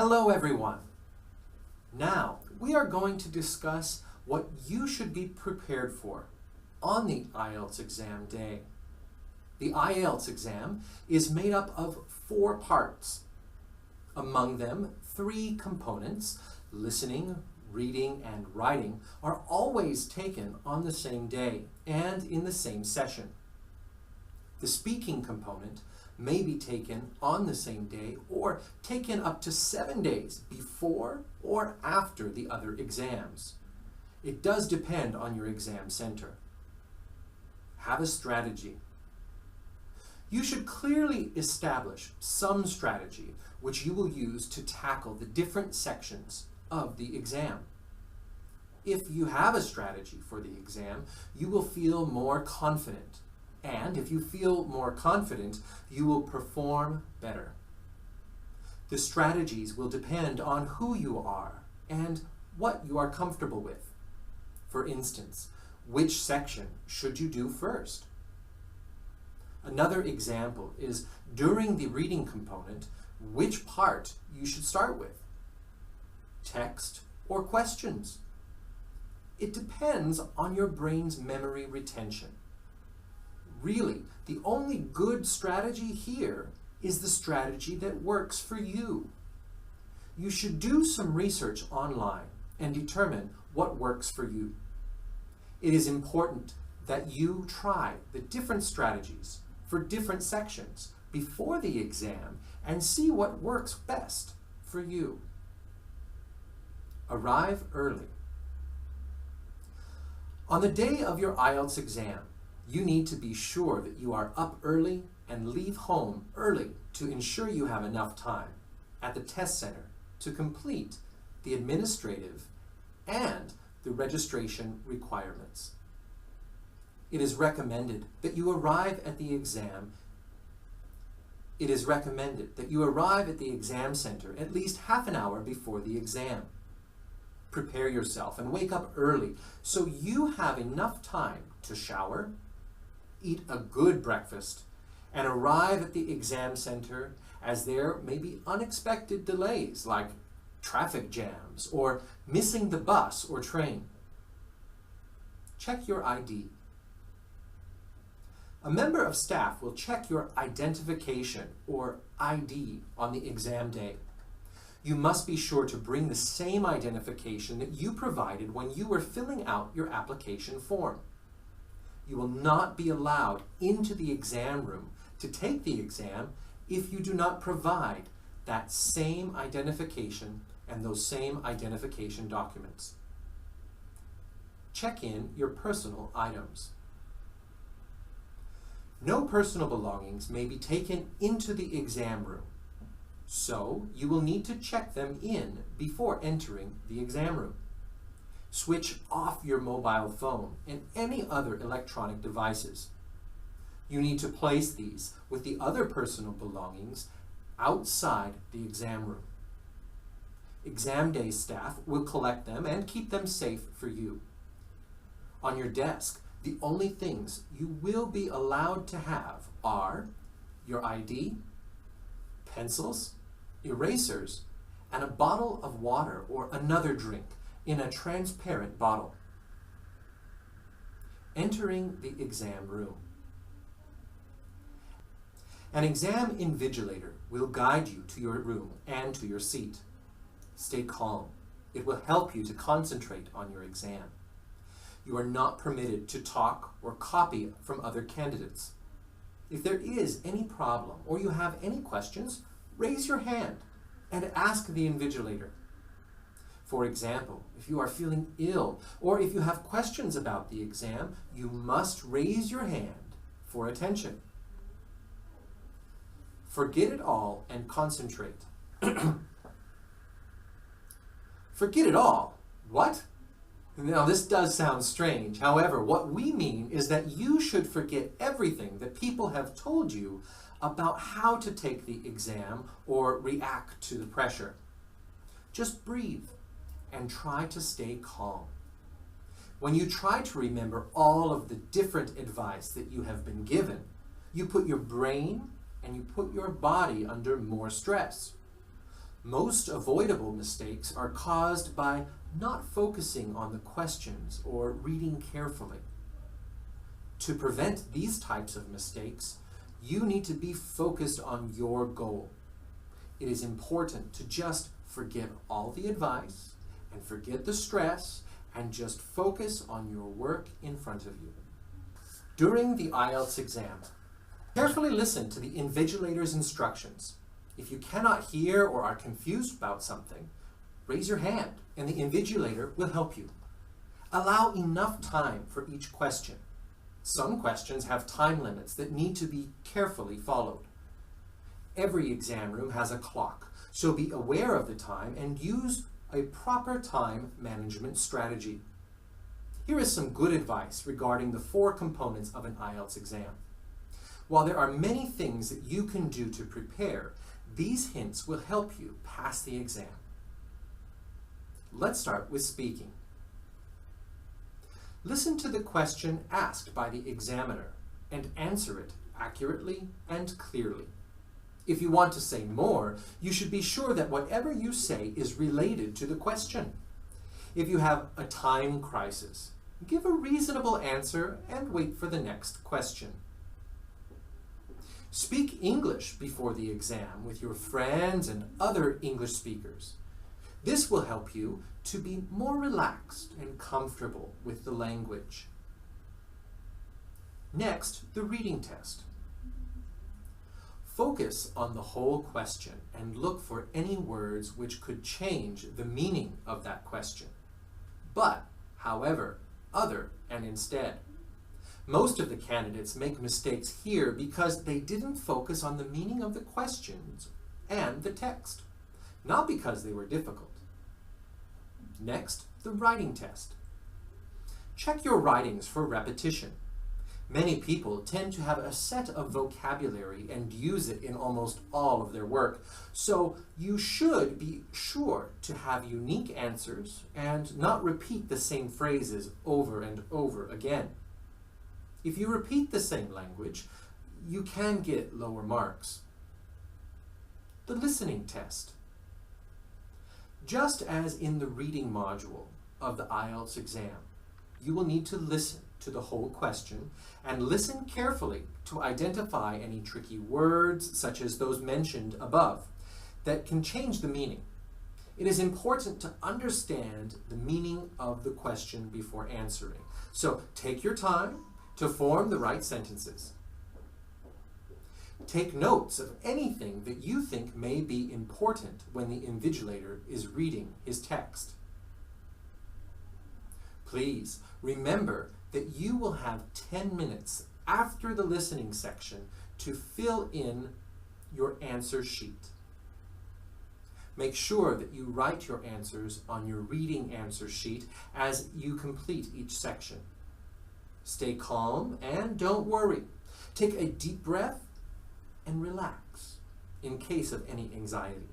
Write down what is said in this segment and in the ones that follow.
Hello everyone! Now we are going to discuss what you should be prepared for on the IELTS exam day. The IELTS exam is made up of 4 parts. Among them, 3 components, listening, reading, and writing, are always taken on the same day and in the same session. The speaking component may be taken on the same day or taken up to 7 days before or after the other exams. It does depend on your exam center. Have a strategy. You should clearly establish some strategy which you will use to tackle the different sections of the exam. If you have a strategy for the exam, you will feel more confident. And if you feel more confident, you will perform better. The strategies will depend on who you are and what you are comfortable with. For instance, which section should you do first? Another example is during the reading component, which part you should start with? Text or questions? It depends on your brain's memory retention. Really, the only good strategy here is the strategy that works for you. You should do some research online and determine what works for you. It is important that you try the different strategies for different sections before the exam and see what works best for you. Arrive early. On the day of your IELTS exam, you need to be sure that you are up early and leave home early to ensure you have enough time at the test center to complete the administrative and the registration requirements. It is recommended that you arrive at the exam center at least half an hour before the exam. Prepare yourself and wake up early so you have enough time to shower, eat a good breakfast, and arrive at the exam center, as there may be unexpected delays like traffic jams or missing the bus or train. Check your ID. A member of staff will check your identification or ID on the exam day. You must be sure to bring the same identification that you provided when you were filling out your application form. You will not be allowed into the exam room to take the exam if you do not provide that same identification and those same identification documents. Check in your personal items. No personal belongings may be taken into the exam room, so you will need to check them in before entering the exam room. Switch off your mobile phone and any other electronic devices. You need to place these with the other personal belongings outside the exam room. Exam day staff will collect them and keep them safe for you. On your desk, the only things you will be allowed to have are your ID, pencils, erasers, and a bottle of water or another drink in a transparent bottle. Entering the exam room. An exam invigilator will guide you to your room and to your seat. Stay calm. It will help you to concentrate on your exam. You are not permitted to talk or copy from other candidates. If there is any problem or you have any questions, raise your hand and ask the invigilator. For example, if you are feeling ill or if you have questions about the exam, you must raise your hand for attention. Forget it all and concentrate. Forget it all? What? Now this does sound strange. However, what we mean is that you should forget everything that people have told you about how to take the exam or react to the pressure. Just breathe and try to stay calm. When you try to remember all of the different advice that you have been given, you put your brain and you put your body under more stress. Most avoidable mistakes are caused by not focusing on the questions or reading carefully. To prevent these types of mistakes, you need to be focused on your goal. It is important to just forget all the advice and forget the stress and just focus on your work in front of you. During the IELTS exam, carefully listen to the invigilator's instructions. If you cannot hear or are confused about something, raise your hand and the invigilator will help you. Allow enough time for each question. Some questions have time limits that need to be carefully followed. Every exam room has a clock, so be aware of the time and use a proper time management strategy. Here is some good advice regarding the 4 components of an IELTS exam. While there are many things that you can do to prepare, these hints will help you pass the exam. Let's start with speaking. Listen to the question asked by the examiner and answer it accurately and clearly. If you want to say more, you should be sure that whatever you say is related to the question. If you have a time crisis, give a reasonable answer and wait for the next question. Speak English before the exam with your friends and other English speakers. This will help you to be more relaxed and comfortable with the language. Next, the reading test. Focus on the whole question and look for any words which could change the meaning of that question. But, however, other and instead. Most of the candidates make mistakes here because they didn't focus on the meaning of the questions and the text, not because they were difficult. Next, the writing test. Check your writings for repetition. Many people tend to have a set of vocabulary and use it in almost all of their work, so you should be sure to have unique answers and not repeat the same phrases over and over again. If you repeat the same language, you can get lower marks. The listening test. Just as in the reading module of the IELTS exam, you will need to listen to the whole question and listen carefully to identify any tricky words, such as those mentioned above, that can change the meaning. It is important to understand the meaning of the question before answering. So take your time to form the right sentences. Take notes of anything that you think may be important when the invigilator is reading his text. Please remember that you will have 10 minutes after the listening section to fill in your answer sheet. Make sure that you write your answers on your reading answer sheet as you complete each section. Stay calm and don't worry. Take a deep breath and relax in case of any anxiety.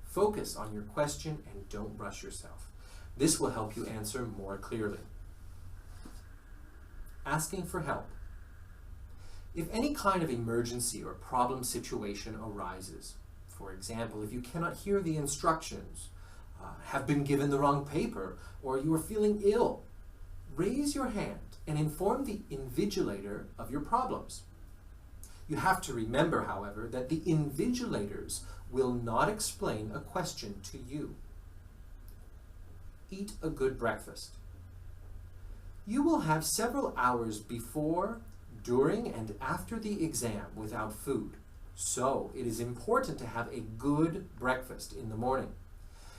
Focus on your question and don't rush yourself. This will help you answer more clearly. Asking for help. If any kind of emergency or problem situation arises, for example, if you cannot hear the instructions, have been given the wrong paper, or you are feeling ill, raise your hand and inform the invigilator of your problems. You have to remember, however, that the invigilators will not explain a question to you. Eat a good breakfast. You will have several hours before, during, and after the exam without food, so it is important to have a good breakfast in the morning,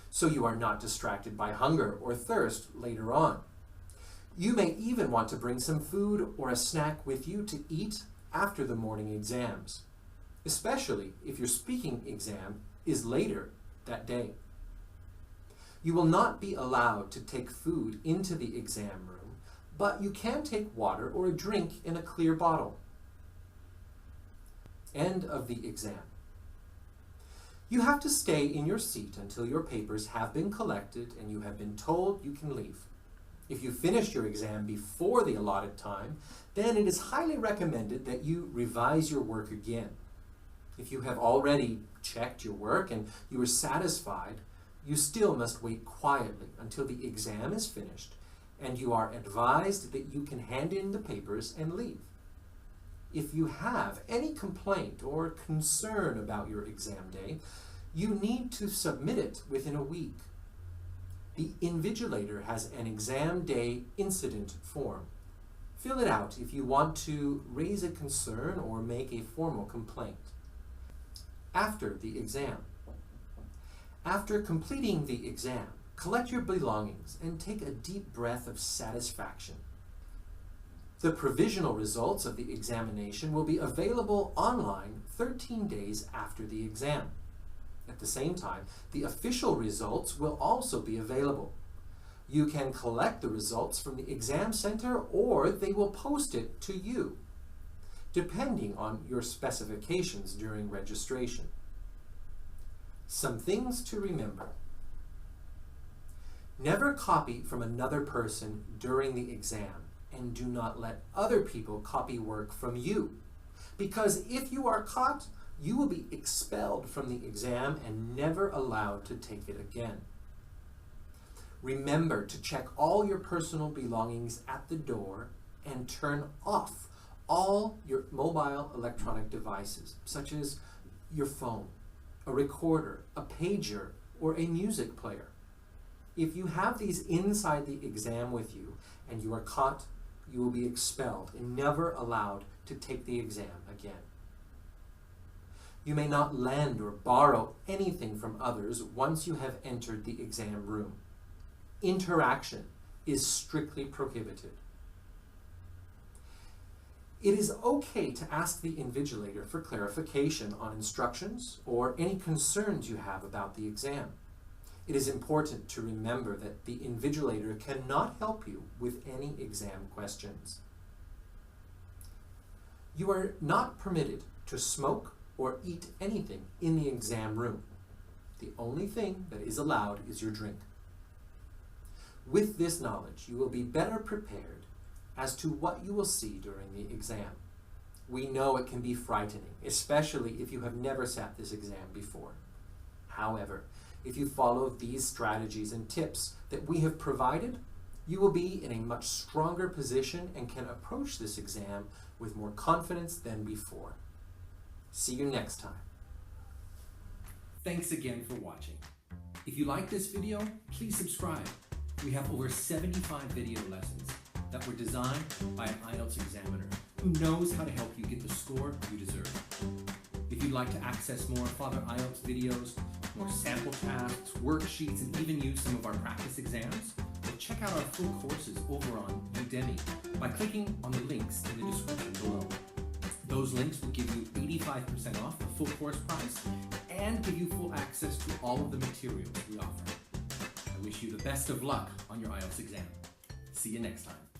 so you are not distracted by hunger or thirst later on. You may even want to bring some food or a snack with you to eat after the morning exams, especially if your speaking exam is later that day. You will not be allowed to take food into the exam room, but you can take water or a drink in a clear bottle. End of the exam. You have to stay in your seat until your papers have been collected and you have been told you can leave. If you finish your exam before the allotted time, then it is highly recommended that you revise your work again. If you have already checked your work and you are satisfied, you still must wait quietly until the exam is finished and you are advised that you can hand in the papers and leave. If you have any complaint or concern about your exam day, you need to submit it within a week. The invigilator has an exam day incident form. Fill it out if you want to raise a concern or make a formal complaint. After the exam. After completing the exam, collect your belongings and take a deep breath of satisfaction. The provisional results of the examination will be available online 13 days after the exam. At the same time, the official results will also be available. You can collect the results from the exam center or they will post it to you, depending on your specifications during registration. Some things to remember. Never copy from another person during the exam, and do not let other people copy work from you, because if you are caught, you will be expelled from the exam and never allowed to take it again. Remember to check all your personal belongings at the door and turn off all your mobile electronic devices, such as your phone, a recorder, a pager, or a music player. If you have these inside the exam with you and you are caught, you will be expelled and never allowed to take the exam again. You may not lend or borrow anything from others once you have entered the exam room. Interaction is strictly prohibited. It is okay to ask the invigilator for clarification on instructions or any concerns you have about the exam. It is important to remember that the invigilator cannot help you with any exam questions. You are not permitted to smoke or eat anything in the exam room. The only thing that is allowed is your drink. With this knowledge, you will be better prepared as to what you will see during the exam. We know it can be frightening, especially if you have never sat this exam before. However, if you follow these strategies and tips that we have provided, you will be in a much stronger position and can approach this exam with more confidence than before. See you next time. Thanks again for watching. If you like this video, please subscribe. We have over 75 video lessons that were designed by an IELTS examiner who knows how to help you get the score you deserve. If you'd like to access more Father IELTS videos, more sample tasks, worksheets, and even use some of our practice exams, then check out our full courses over on Udemy by clicking on the links in the description below. Those links will give you 85% off the full course price and give you full access to all of the materials we offer. I wish you the best of luck on your IELTS exam. See you next time.